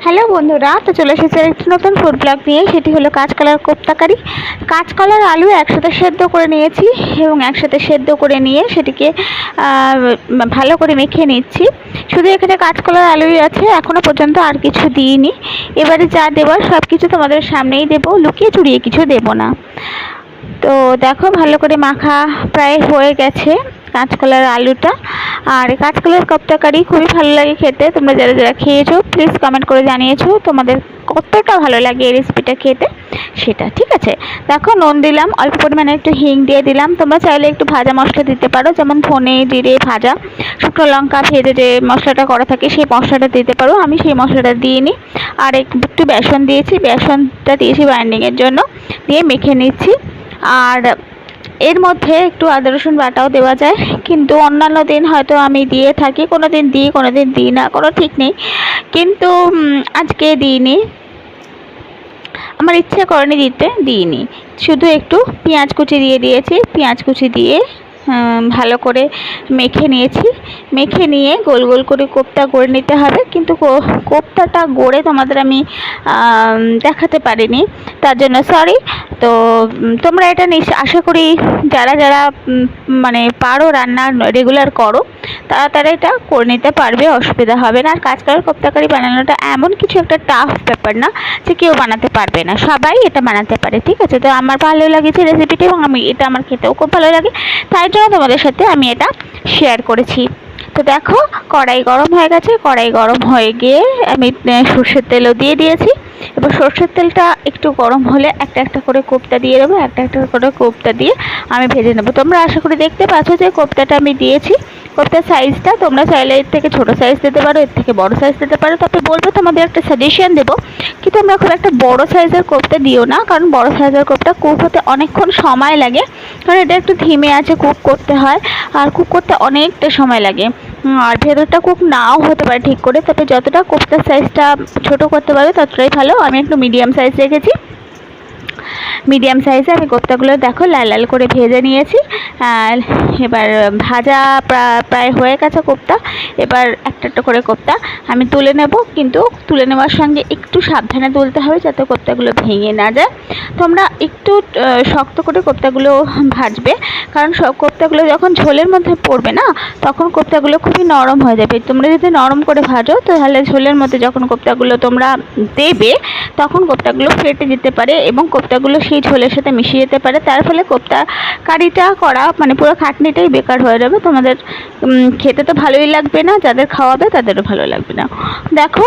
Hello বন্ধুরা, তো চলে এসেছে একটি নতুন ফুড ব্লগ নিয়ে। সেটি হলো কাঁচকলার কোপ্তা কারি। কাঁচকলার আলু একসাথে সেদ্ধ করে নিয়েছি এবং একসাথে সেদ্ধ করে নিয়ে সেটিকে ভালো করে মেখে নিচ্ছি। শুধু এখানে কাঁচকলার আলুই আছে, এখনও পর্যন্ত আর কিছু দিইনি। এবারে যা দেবার সব কিছু তোমাদের সামনেই দেবো, লুকিয়ে চুরিয়ে কিছু দেবো না। তো দেখো, ভালো করে মাখা প্রায় হয়ে গেছে কাঁচকলার আলুটা। আর কাঁচকলার কোপ্তা কারি খুবই ভালো লাগে খেতে। তোমরা যারা যারা খেয়েছো প্লিজ কমেন্ট করে জানিয়েছো তোমাদের কতটা ভালো লাগে এই রেসিপিটা খেতে, সেটা ঠিক আছে। দেখো, নুন দিলাম, অল্প পরিমাণে একটু হিং দিয়ে দিলাম। তোমরা চাইলে একটু ভাজা মশলা দিতে পারো, যেমন ধনে জিরে ভাজা, শুকনো লঙ্কা ভেজে যে মশলাটা করা থাকে সেই মশলাটা দিতে পারো। আমি সেই মশলাটা দিইনি। আর একটু বেসন দিয়েছি, বেসনটা দিয়েছি বাইন্ডিংয়ের জন্য, দিয়ে মেখে নিচ্ছি। আর এর মধ্যে একটু আদা রসুন বাটাও দেওয়া যায়, কিন্তু অন্যান্য দিন হয়তো আমি দিয়ে থাকি, কোনো দিন দিই কোনো দিন দিই না, কোনো ঠিক নেই। কিন্তু আজকে দিইনি, আমার ইচ্ছে করেনি দিতে, দিইনি। শুধু একটু পেঁয়াজ কুচি দিয়ে দিয়েছি, পেঁয়াজ কুচি দিয়ে ভালো করে মেখে নিয়েছি। মেখে নিয়ে গোল গোল করে কোপ্তা করে নিতে হবে, কিন্তু কোপ্তাটা গড়ে তোমাদের আমি দেখাতে পারিনি, তার জন্য সরি। তো তোমরা এটা আশা করি যারা যারা মানে পারো, রান্না রেগুলার করো, তারা এটা করে নিতে পারবে, অসুবিধা হবে না। আর কাঁচকলার কোপ্তা কারি বানানোটা এমন কিছু একটা টাফ ব্যাপার না যে কেউ বানাতে পারবে না, সবাই এটা বানাতে পারে, ঠিক আছে। তো আমার ভালো লেগেছে রেসিপিটি এবং এটা আমার খেতেও খুব ভালো লাগে, তাই জন্য তোমাদের সাথে আমি এটা শেয়ার করেছি। তো দেখো, কড়াই গরম হয়ে গেছে। কড়াই গরম হয়ে গিয়ে আমি সর্ষের তেলও দিয়ে দিয়েছি। এবার সর্ষের তেলটা একটু গরম হলে একটা একটা করে কোপ্তা দিয়ে দেবো, একটা একটা করে কোপ্তা দিয়ে আমি ভেজে নেবো। তোমরা আশা করি দেখতে পাচ্ছ যে কোপ্তাটা আমি দিয়েছি। কোপ্তার সাইজটা তোমরা চাইলে এর থেকে ছোটো সাইজ দিতে পারো, এর থেকে বড় সাইজ দিতে পারো। তবে বলবো, তোমাদের একটা সাজেশন দেবো, কি তোমরা খুব একটা বড় সাইজের কোপ্তা দিও না, কারণ বড় সাইজের কোপ্তা কুক হতে অনেকক্ষণ সময় লাগে, কারণ এটা একটু ধিমে আছে কুক করতে হয়, আর কুক করতে অনেকটা সময় লাগে। আর ভেতরটা কুক নাও হতে পারে ঠিক করে। তবে যতটা কোপ্তার সাইজটা ছোটো করতে পারবে ততটাই ভালো। আমি একটু মিডিয়াম সাইজ রেখেছি। মিডিয়াম সাইজে আমি কোপ্তাগুলো দেখো লাল লাল করে ভেজে নিয়েছি। এবার ভাজা প্রায় হয়ে গেছে কোপ্তা। এবার একটা একটা করে কোপ্তা আমি তুলে নেব, কিন্তু তুলে নেওয়ার সঙ্গে একটু সাবধানে তুলতে হবে যাতে কোপ্তাগুলো ভেঙে না যায়। তোমরা একটু শক্ত করে কোপ্তাগুলো ভাজবে, কারণ সব কোপ্তাগুলো যখন ঝোলের মধ্যে পড়বে না, তখন কোপ্তাগুলো খুবই নরম হয়ে যাবে। তোমরা যদি নরম করে ভাজো, তাহলে ঝোলের মধ্যে যখন কোপ্তাগুলো তোমরা দেবে, তখন কোপ্তাগুলো ফেটে যেতে পারে এবং কোপ্তাগুলো সেই ঝোলের সাথে মিশে যেতে পারে। তার ফলে কোপ্তা কারিটা করা মানে পুরো খাটনিটাই বেকার হয়ে যাবে। তোমাদের খেতে তো ভালোই লাগবে না, যাদের খাওয়াবে তাদেরও ভালো লাগবে না। দেখো,